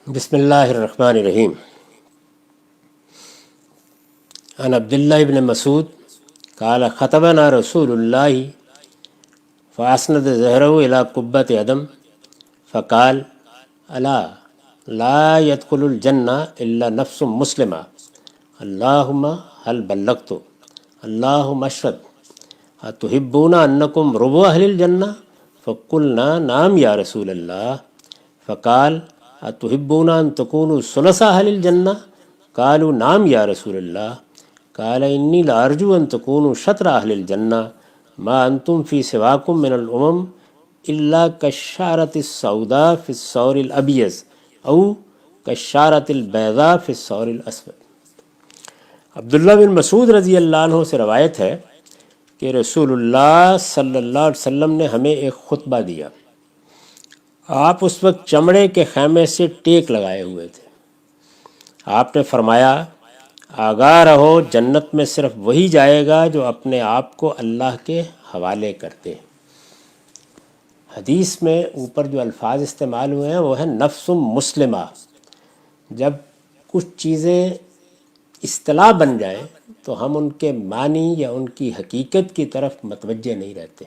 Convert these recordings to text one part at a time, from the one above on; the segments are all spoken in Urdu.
بسم اللہ الرحمن الرحیم۔ عن عبداللہ بن مسعود قال خطبنا رسول اللہ فاسند ظہرہ الی قبۃ عدم فقال الا لا يدخل الجنہ الا نفس مسلمہ اللہم هل بلغت اللہم اشہد اتحبون انکم ربع اہل الجنہ فقلنا نعم یا رسول اللہ فقال اتحبون ان تکونوا ثلث اہل الجنہ قالوا نعم یا رسول اللہ قال انی لارجو ان تکونوا شطر اہل الجنہ ما انتم فی سواکم من الامم الا کالشعرۃ السوداء فی الثور الابیض او کالشعرۃ البیضاء فی الثور الاسود۔ عبداللہ بن مسعود رضی اللہ عنہ سے روایت ہے کہ رسول اللہ صلی اللہ علیہ وسلم نے ہمیں ایک خطبہ دیا۔ آپ اس وقت چمڑے کے خیمے سے ٹیک لگائے ہوئے تھے۔ آپ نے فرمایا آگاہ رہو، جنت میں صرف وہی جائے گا جو اپنے آپ کو اللہ کے حوالے کرتے۔ حدیث میں اوپر جو الفاظ استعمال ہوئے ہیں وہ ہے نفس مسلمہ۔ جب کچھ چیزیں اصطلاح بن جائیں تو ہم ان کے معنی یا ان کی حقیقت کی طرف متوجہ نہیں رہتے۔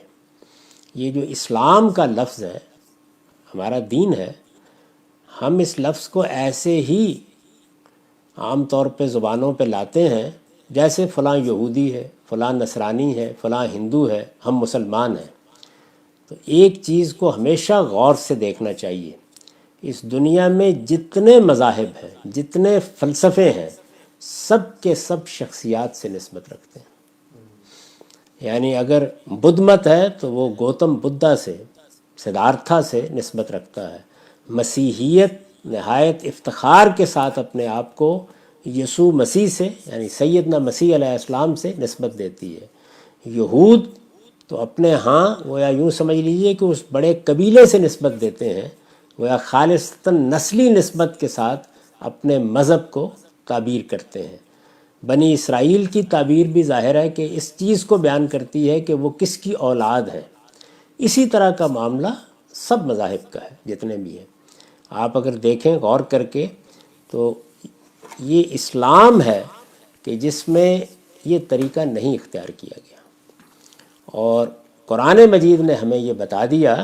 یہ جو اسلام کا لفظ ہے، ہمارا دین ہے، ہم اس لفظ کو ایسے ہی عام طور پہ زبانوں پہ لاتے ہیں جیسے فلاں یہودی ہے، فلاں نصرانی ہے، فلاں ہندو ہے، ہم مسلمان ہیں۔ تو ایک چیز کو ہمیشہ غور سے دیکھنا چاہیے، اس دنیا میں جتنے مذاہب ہیں، جتنے فلسفے ہیں، سب کے سب شخصیات سے نسبت رکھتے ہیں۔ یعنی اگر بدھ مت ہے تو وہ گوتم بدھا سے، سدھارتھا سے نسبت رکھتا ہے۔ مسیحیت نہایت افتخار کے ساتھ اپنے آپ کو یسوع مسیح سے یعنی سیدنا مسیح علیہ السلام سے نسبت دیتی ہے۔ یہود تو اپنے ہاں گویا یوں سمجھ لیجئے کہ اس بڑے قبیلے سے نسبت دیتے ہیں، گویا خالصتاً نسلی نسبت کے ساتھ اپنے مذہب کو تعبیر کرتے ہیں۔ بنی اسرائیل کی تعبیر بھی ظاہر ہے کہ اس چیز کو بیان کرتی ہے کہ وہ کس کی اولاد ہے۔ اسی طرح کا معاملہ سب مذاہب کا ہے جتنے بھی ہیں۔ آپ اگر دیکھیں غور کر کے تو یہ اسلام ہے کہ جس میں یہ طریقہ نہیں اختیار کیا گیا، اور قرآن مجید نے ہمیں یہ بتا دیا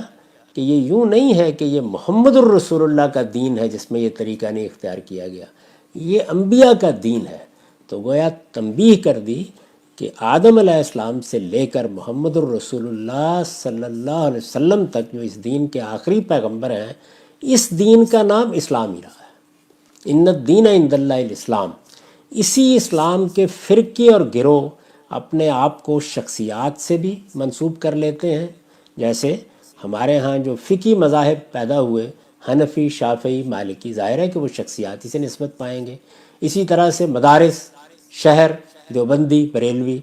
کہ یہ یوں نہیں ہے کہ یہ محمد الرسول اللہ کا دین ہے جس میں یہ طریقہ نہیں اختیار کیا گیا، یہ انبیاء کا دین ہے۔ تو گویا تنبیہ کر دی کہ آدم علیہ السلام سے لے کر محمد الرسول اللہ صلی اللہ علیہ وسلم تک جو اس دین کے آخری پیغمبر ہیں، اس دین کا نام اسلام ہی رہا ہے۔ ان الدین عند اللہ الاسلام۔ اسی اسلام کے فرقے اور گروہ اپنے آپ کو شخصیات سے بھی منسوب کر لیتے ہیں، جیسے ہمارے ہاں جو فقہی مذاہب پیدا ہوئے، حنفی، شافعی، مالکی، ظاہر ہے کہ وہ شخصیاتی سے نسبت پائیں گے۔ اسی طرح سے مدارس، شہر، دیوبندی، بریلوی،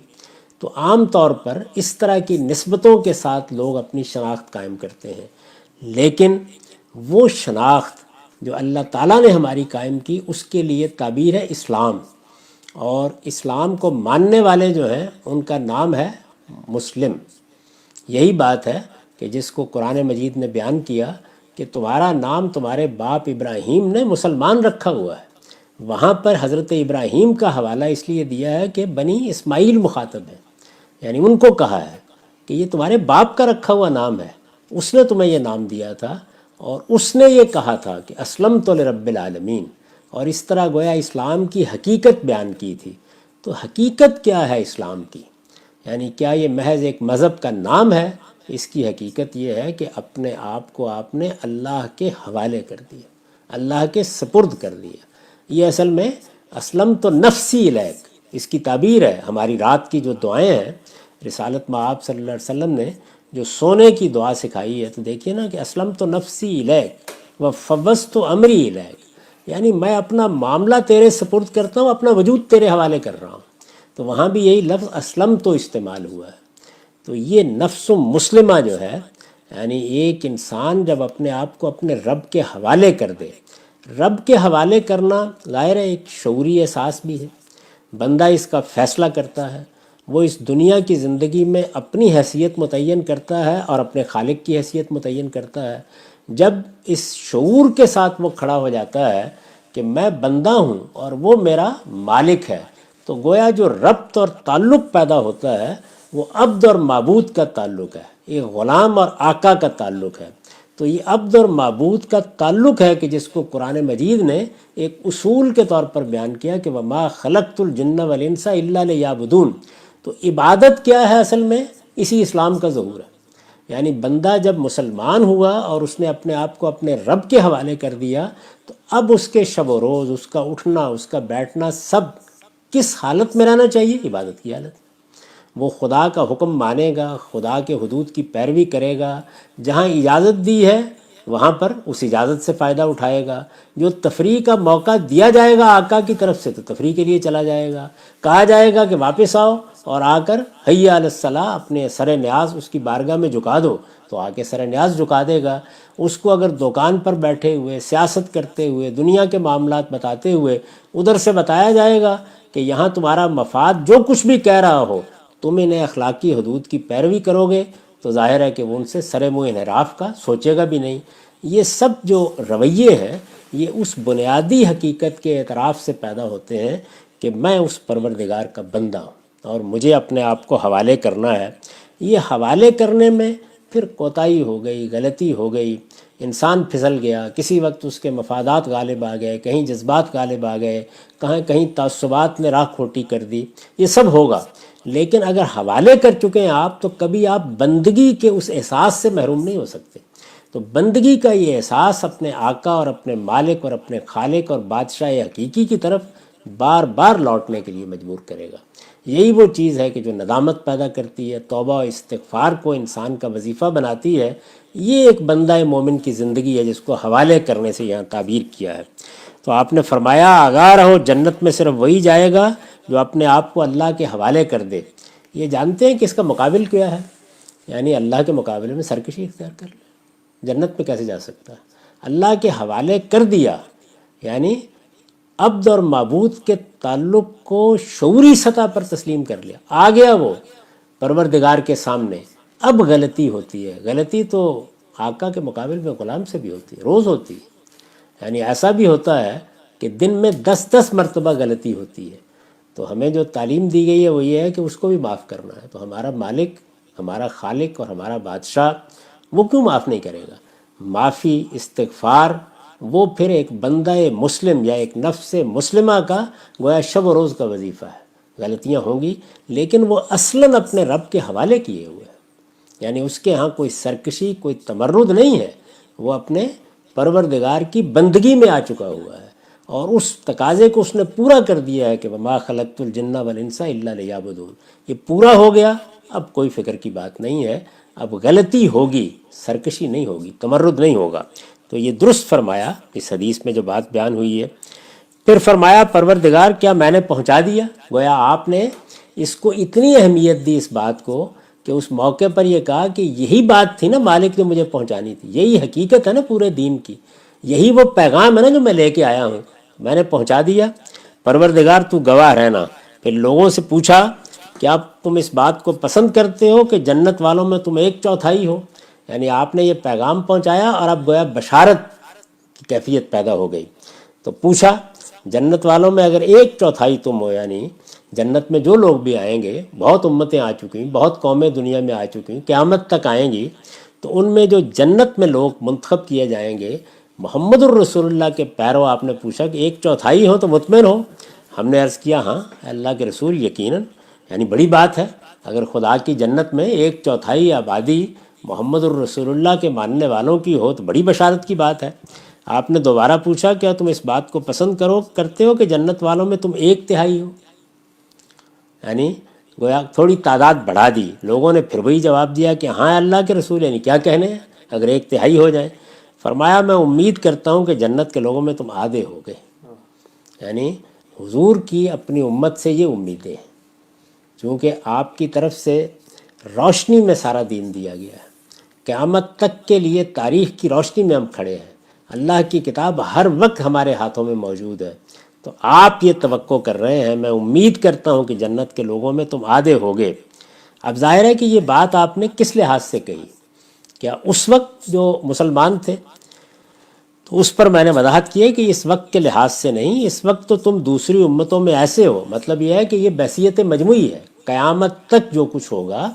تو عام طور پر اس طرح کی نسبتوں کے ساتھ لوگ اپنی شناخت قائم کرتے ہیں۔ لیکن وہ شناخت جو اللہ تعالیٰ نے ہماری قائم کی، اس کے لیے تعبیر ہے اسلام، اور اسلام کو ماننے والے جو ہیں ان کا نام ہے مسلم۔ یہی بات ہے کہ جس کو قرآن مجید نے بیان کیا کہ تمہارا نام تمہارے باپ ابراہیم نے مسلمان رکھا ہوا ہے۔ وہاں پر حضرت ابراہیم کا حوالہ اس لیے دیا ہے کہ بنی اسماعیل مخاطب ہیں، یعنی ان کو کہا ہے کہ یہ تمہارے باپ کا رکھا ہوا نام ہے، اس نے تمہیں یہ نام دیا تھا، اور اس نے یہ کہا تھا کہ اسلمت لرب العالمین، اور اس طرح گویا اسلام کی حقیقت بیان کی تھی۔ تو حقیقت کیا ہے اسلام کی؟ یعنی کیا یہ محض ایک مذہب کا نام ہے؟ اس کی حقیقت یہ ہے کہ اپنے آپ کو آپ نے اللہ کے حوالے کر دیا، اللہ کے سپرد کر دیا۔ یہ اصل میں اسلمت نفسی الیک، اس کی تعبیر ہے۔ ہماری رات کی جو دعائیں ہیں، رسالت مآب صلی اللہ علیہ وسلم نے جو سونے کی دعا سکھائی ہے، تو دیکھیے نا کہ اسلمت نفسی الیک وفوضت امری الیک، یعنی میں اپنا معاملہ تیرے سپرد کرتا ہوں، اپنا وجود تیرے حوالے کر رہا ہوں۔ تو وہاں بھی یہی لفظ اسلم تو استعمال ہوا ہے۔ تو یہ نفس مسلمہ جو ہے، یعنی ایک انسان جب اپنے آپ کو اپنے رب کے حوالے کر دے، رب کے حوالے کرنا ظاہر ہے ایک شعوری احساس بھی ہے، بندہ اس کا فیصلہ کرتا ہے، وہ اس دنیا کی زندگی میں اپنی حیثیت متعین کرتا ہے اور اپنے خالق کی حیثیت متعین کرتا ہے۔ جب اس شعور کے ساتھ وہ کھڑا ہو جاتا ہے کہ میں بندہ ہوں اور وہ میرا مالک ہے، تو گویا جو ربط اور تعلق پیدا ہوتا ہے وہ عبد اور معبود کا تعلق ہے، ایک غلام اور آقا کا تعلق ہے۔ تو یہ عبد اور معبود کا تعلق ہے کہ جس کو قرآن مجید نے ایک اصول کے طور پر بیان کیا کہ وما خلقت الجن والانس الا لیعبدون۔ تو عبادت کیا ہے اصل میں؟ اسی اسلام کا ظہور ہے۔ یعنی بندہ جب مسلمان ہوا اور اس نے اپنے آپ کو اپنے رب کے حوالے کر دیا، تو اب اس کے شب و روز، اس کا اٹھنا، اس کا بیٹھنا، سب کس حالت میں رہنا چاہیے؟ عبادت کی حالت۔ وہ خدا کا حکم مانے گا، خدا کے حدود کی پیروی کرے گا، جہاں اجازت دی ہے وہاں پر اس اجازت سے فائدہ اٹھائے گا، جو تفریح کا موقع دیا جائے گا آقا کی طرف سے تو تفریح کے لیے چلا جائے گا، کہا جائے گا کہ واپس آؤ اور آ کر حی علی الصلاۃ اپنے سر نیاز اس کی بارگاہ میں جھکا دو، تو آ کے سر نیاز جھکا دے گا۔ اس کو اگر دکان پر بیٹھے ہوئے سیاست کرتے ہوئے دنیا کے معاملات بتاتے ہوئے ادھر سے بتایا جائے گا کہ یہاں تمہارا مفاد جو کچھ بھی کہہ رہا ہو تم انہیں اخلاقی حدود کی پیروی کرو گے، تو ظاہر ہے کہ وہ ان سے سر منہ انحراف کا سوچے گا بھی نہیں۔ یہ سب جو رویے ہیں یہ اس بنیادی حقیقت کے اعتراف سے پیدا ہوتے ہیں کہ میں اس پروردگار کا بندہ ہوں اور مجھے اپنے آپ کو حوالے کرنا ہے۔ یہ حوالے کرنے میں پھر کوتاہی ہو گئی، غلطی ہو گئی، انسان پھسل گیا، کسی وقت اس کے مفادات غالب آ گئے، کہیں جذبات غالب آ گئے، کہیں تعصبات نے راہ کھوٹی کر دی، یہ سب ہوگا۔ لیکن اگر حوالے کر چکے ہیں آپ تو کبھی آپ بندگی کے اس احساس سے محروم نہیں ہو سکتے۔ تو بندگی کا یہ احساس اپنے آقا اور اپنے مالک اور اپنے خالق اور بادشاہ حقیقی کی طرف بار بار لوٹنے کے لیے مجبور کرے گا۔ یہی وہ چیز ہے کہ جو ندامت پیدا کرتی ہے، توبہ و استغفار کو انسان کا وظیفہ بناتی ہے۔ یہ ایک بندہ مومن کی زندگی ہے جس کو حوالے کرنے سے یہاں تعبیر کیا ہے۔ تو آپ نے فرمایا آگاہ رہو، جنت میں صرف وہی جائے گا جو اپنے آپ کو اللہ کے حوالے کر دے۔ یہ جانتے ہیں کہ اس کا مقابل کیا ہے؟ یعنی اللہ کے مقابلے میں سرکشی اختیار کر لے، جنت میں کیسے جا سکتا ہے؟ اللہ کے حوالے کر دیا یعنی عبد اور معبود کے تعلق کو شعوری سطح پر تسلیم کر لیا، آ گیا وہ پروردگار کے سامنے۔ اب غلطی ہوتی ہے، غلطی تو آقا کے مقابل میں غلام سے بھی ہوتی ہے، روز ہوتی ہے۔ یعنی ایسا بھی ہوتا ہے کہ دن میں 10 مرتبہ غلطی ہوتی ہے۔ تو ہمیں جو تعلیم دی گئی ہے وہ یہ ہے کہ اس کو بھی معاف کرنا ہے۔ تو ہمارا مالک، ہمارا خالق اور ہمارا بادشاہ وہ کیوں معاف نہیں کرے گا؟ معافی، استغفار، وہ پھر ایک بندہ مسلم یا ایک نفس مسلمہ کا گویا شب و روز کا وظیفہ ہے۔ غلطیاں ہوں گی لیکن وہ اصلاً اپنے رب کے حوالے کیے ہوئے ہیں، یعنی اس کے ہاں کوئی سرکشی، کوئی تمرد نہیں ہے، وہ اپنے پروردگار کی بندگی میں آ چکا ہوا ہے اور اس تقاضے کو اس نے پورا کر دیا ہے کہ وما خلقت الجن والانس الا لیعبدون۔ یہ پورا ہو گیا، اب کوئی فکر کی بات نہیں ہے، اب غلطی ہوگی، سرکشی نہیں ہوگی، تمرد نہیں ہوگا۔ تو یہ درست فرمایا اس حدیث میں جو بات بیان ہوئی ہے۔ پھر فرمایا پروردگار کیا میں نے پہنچا دیا؟ گویا آپ نے اس کو اتنی اہمیت دی اس بات کو کہ اس موقع پر یہ کہا کہ یہی بات تھی نا مالک نے مجھے پہنچانی تھی، یہی حقیقت ہے نا پورے دین کی، یہی وہ پیغام ہے نا جو میں لے کے آیا ہوں، میں نے پہنچا دیا۔ پروردگار تو گواہ رہنا۔ پھر لوگوں سے پوچھا کیا تم اس بات کو پسند کرتے ہو کہ جنت والوں میں تم 1/4 ہو؟ یعنی آپ نے یہ پیغام پہنچایا اور اب گویا بشارت کی کیفیت پیدا ہو گئی۔ تو پوچھا جنت والوں میں اگر 1/4 تم ہو، یعنی جنت میں جو لوگ بھی آئیں گے، بہت امتیں آ چکی ہیں، بہت قومیں دنیا میں آ چکی ہیں، قیامت تک آئیں گی، تو ان میں جو جنت میں لوگ منتخب کیے جائیں گے محمد الرسول اللہ کے پیرو، آپ نے پوچھا کہ 1/4 ہو تو مطمئن ہو؟ ہم نے عرض کیا ہاں اللہ کے رسول یقیناً، یعنی بڑی بات ہے اگر خدا کی جنت میں 1/4 آبادی محمد الرسول اللہ کے ماننے والوں کی ہو تو بڑی بشارت کی بات ہے۔ آپ نے دوبارہ پوچھا کیا تم اس بات کو پسند کرتے ہو کہ جنت والوں میں تم 1/3 ہو؟ یعنی گویا تھوڑی تعداد بڑھا دی۔ لوگوں نے پھر وہی جواب دیا کہ ہاں اللہ کے رسول، یعنی کیا کہنے ہیں اگر 1/3 ہو جائے؟ فرمایا میں امید کرتا ہوں کہ جنت کے لوگوں میں تم آدھے ہو گئے۔ یعنی حضور کی اپنی امت سے یہ امیدیں ہیں، چونکہ آپ کی طرف سے روشنی میں سارا دین دیا گیا ہے، قیامت تک کے لیے تاریخ کی روشنی میں ہم کھڑے ہیں، اللہ کی کتاب ہر وقت ہمارے ہاتھوں میں موجود ہے۔ تو آپ یہ توقع کر رہے ہیں، میں امید کرتا ہوں کہ جنت کے لوگوں میں تم آدھے ہوگے۔ اب ظاہر ہے کہ یہ بات آپ نے کس لحاظ سے کہی؟ کیا اس وقت جو مسلمان تھے تو اس پر میں نے وضاحت کی ہے کہ اس وقت کے لحاظ سے نہیں، اس وقت تو تم دوسری امتوں میں ایسے ہو، مطلب یہ ہے کہ یہ بحثیت مجموعی ہے، قیامت تک جو کچھ ہوگا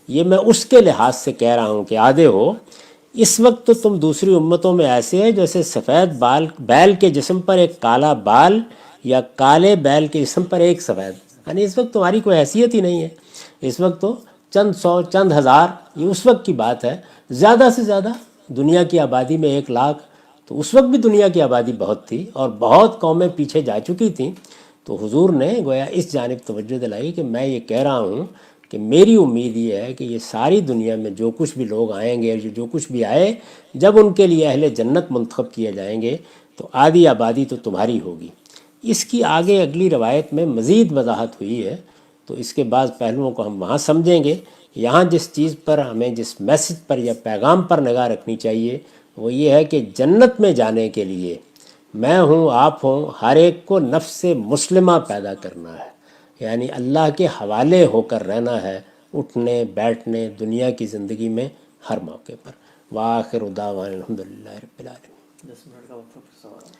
یہ میں اس کے لحاظ سے کہہ رہا ہوں کہ آدھے ہو، اس وقت تو تم دوسری امتوں میں ایسے ہیں جیسے سفید بال بیل کے جسم پر ایک کالا بال یا کالے بیل کے جسم پر ایک سفید، یعنی اس وقت تمہاری کوئی حیثیت ہی نہیں ہے، اس وقت تو چند سو چند ہزار، یہ اس وقت کی بات ہے، زیادہ سے زیادہ دنیا کی آبادی میں 1 لاکھ، تو اس وقت بھی دنیا کی آبادی بہت تھی اور بہت قومیں پیچھے جا چکی تھیں، تو حضور نے گویا اس جانب توجہ دلائی کہ میں یہ کہہ رہا ہوں کہ میری امید یہ ہے کہ یہ ساری دنیا میں جو کچھ بھی لوگ آئیں گے، جو کچھ بھی آئے، جب ان کے لیے اہل جنت منتخب کیے جائیں گے تو آدھی آبادی تو تمہاری ہوگی۔ اس کی آگے اگلی روایت میں مزید وضاحت ہوئی ہے، تو اس کے بعض پہلوؤں کو ہم وہاں سمجھیں گے۔ یہاں جس چیز پر ہمیں، جس میسج پر یا پیغام پر نگاہ رکھنی چاہیے وہ یہ ہے کہ جنت میں جانے کے لیے میں ہوں، آپ ہوں، ہر ایک کو نفس مسلمہ پیدا کرنا ہے، یعنی اللہ کے حوالے ہو کر رہنا ہے، اٹھنے بیٹھنے دنیا کی زندگی میں ہر موقع پر۔ وآخر دعوانا الحمدللہ رب العالمین۔ 10 منٹ کا وقت ہے۔